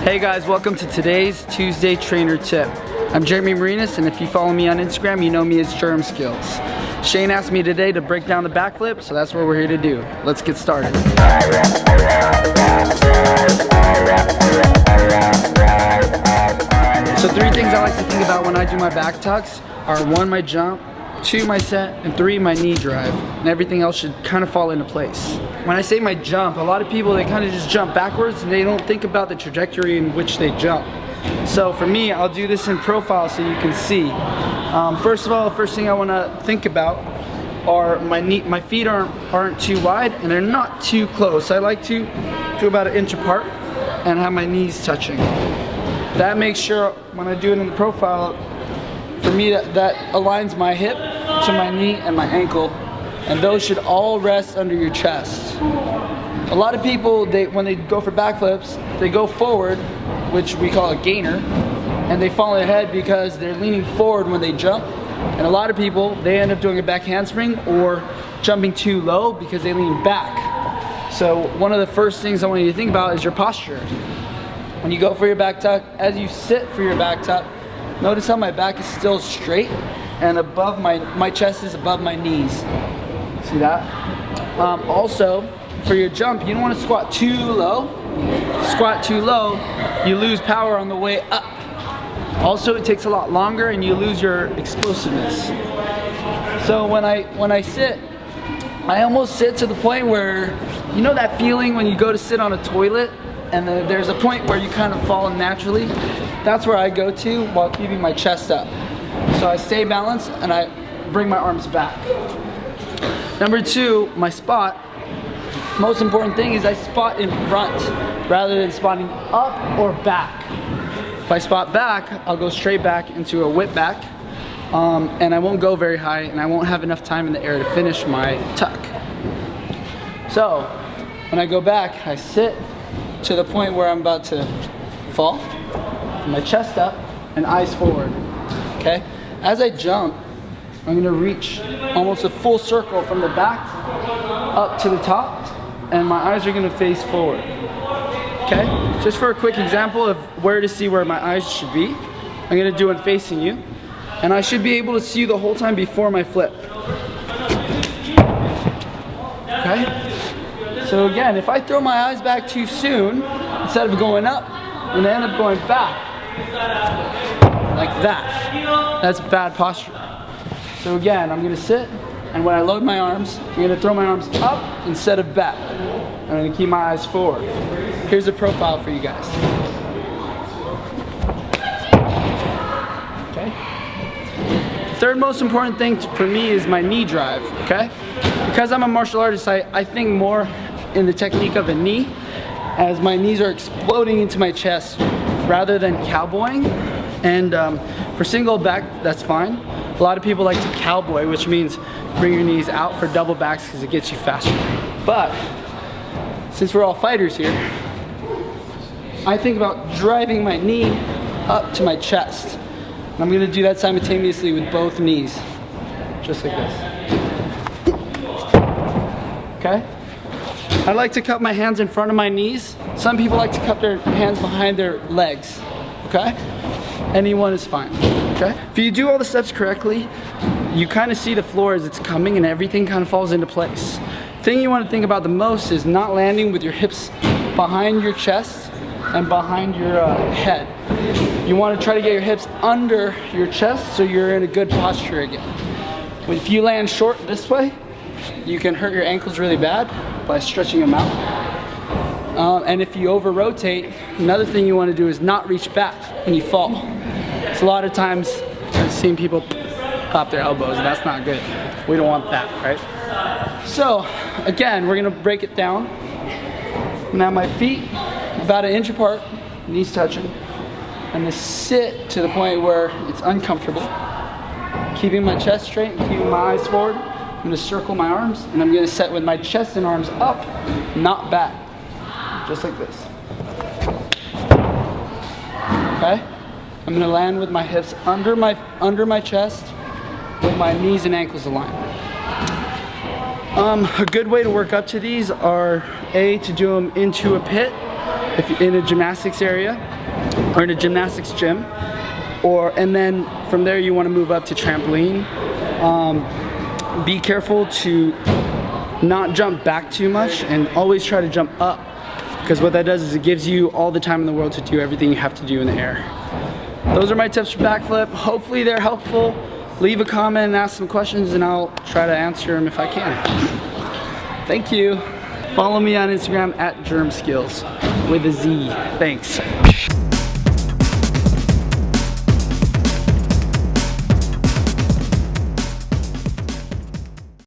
Hey guys, welcome to today's Tuesday Trainer Tip. I'm Jeremy Marinas, and if you follow me on Instagram, you know me as Germ Skills. Shane asked me today to break down the backflip, so that's what we're here to do. Let's get started. So 3 things I like to think about when I do my back tucks are 1, my jump, 2, my set, and 3, my knee drive. And everything else should kind of fall into place. When I say my jump, a lot of people, they kind of just jump backwards and they don't think about the trajectory in which they jump. So for me, I'll do this in profile so you can see. First of all, the first thing I want to think about are my feet aren't too wide and they're not too close. I like to do about 1 inch apart and have my knees touching. That makes sure when I do it in the profile, for me that aligns my hip to my knee and my ankle, and those should all rest under your chest. A lot of people, when they go for backflips, they go forward, which we call a gainer, and they fall on their head because they're leaning forward when they jump. And a lot of people, they end up doing a back handspring or jumping too low because they lean back. So one of the first things I want you to think about is your posture. When you go for your back tuck, as you sit for your back tuck, notice how my back is still straight and above my chest is above my knees. See that? Also, for your jump, you don't want to squat too low. Squat too low, you lose power on the way up. Also, it takes a lot longer and you lose your explosiveness. So when I sit, I almost sit to the point where, you know that feeling when you go to sit on a toilet and there's a point where you kind of fall naturally? That's where I go to while keeping my chest up. So I stay balanced and I bring my arms back. Number 2, my spot. Most important thing is I spot in front rather than spotting up or back. If I spot back, I'll go straight back into a whip back, and I won't go very high and I won't have enough time in the air to finish my tuck. So when I go back, I sit to the point where I'm about to fall, my chest up and eyes forward. Okay? As I jump, I'm gonna reach almost a full circle from the back up to the top, and my eyes are gonna face forward. Okay? Just for a quick example of where to see where my eyes should be, I'm gonna do it facing you, and I should be able to see you the whole time before my flip. Okay? So again, if I throw my eyes back too soon, instead of going up, I'm gonna end up going back. Like that. That's bad posture. So again, I'm gonna sit, and when I load my arms, I'm gonna throw my arms up instead of back. I'm gonna keep my eyes forward. Here's a profile for you guys. Okay? The third most important thing for me is my knee drive, okay? Because I'm a martial artist, I think more in the technique of a knee, as my knees are exploding into my chest rather than cowboying. And for single back, that's fine. A lot of people like to cowboy, which means bring your knees out for double backs because it gets you faster. But since we're all fighters here, I think about driving my knee up to my chest. And I'm gonna do that simultaneously with both knees, just like this. Okay? I like to cup my hands in front of my knees. Some people like to cup their hands behind their legs, okay? Anyone is fine, okay? If you do all the steps correctly, you kind of see the floor as it's coming and everything kind of falls into place. The thing you want to think about the most is not landing with your hips behind your chest and behind your head. You want to try to get your hips under your chest so you're in a good posture again. But if you land short this way, you can hurt your ankles really bad by stretching them out. And if you over rotate, another thing you want to do is not reach back when you fall. So a lot of times I've seen people pop their elbows, and that's not good. We don't want that, right? So again, we're gonna break it down. Now my feet about 1 inch apart, knees touching. I'm gonna sit to the point where it's uncomfortable, keeping my chest straight and keeping my eyes forward. I'm gonna circle my arms, and I'm gonna set with my chest and arms up, not back. Just like this. Okay? I'm gonna land with my hips under my chest with my knees and ankles aligned. A good way to work up to these are to do them into a pit if you're in a gymnastics area or in a gymnastics gym, and then from there you want to move up to trampoline. Be careful to not jump back too much and always try to jump up, because what that does is it gives you all the time in the world to do everything you have to do in the air. Those are my tips for backflip. Hopefully they're helpful. Leave a comment and ask some questions and I'll try to answer them if I can. Thank you. Follow me on Instagram at germskills with a Z. Thanks.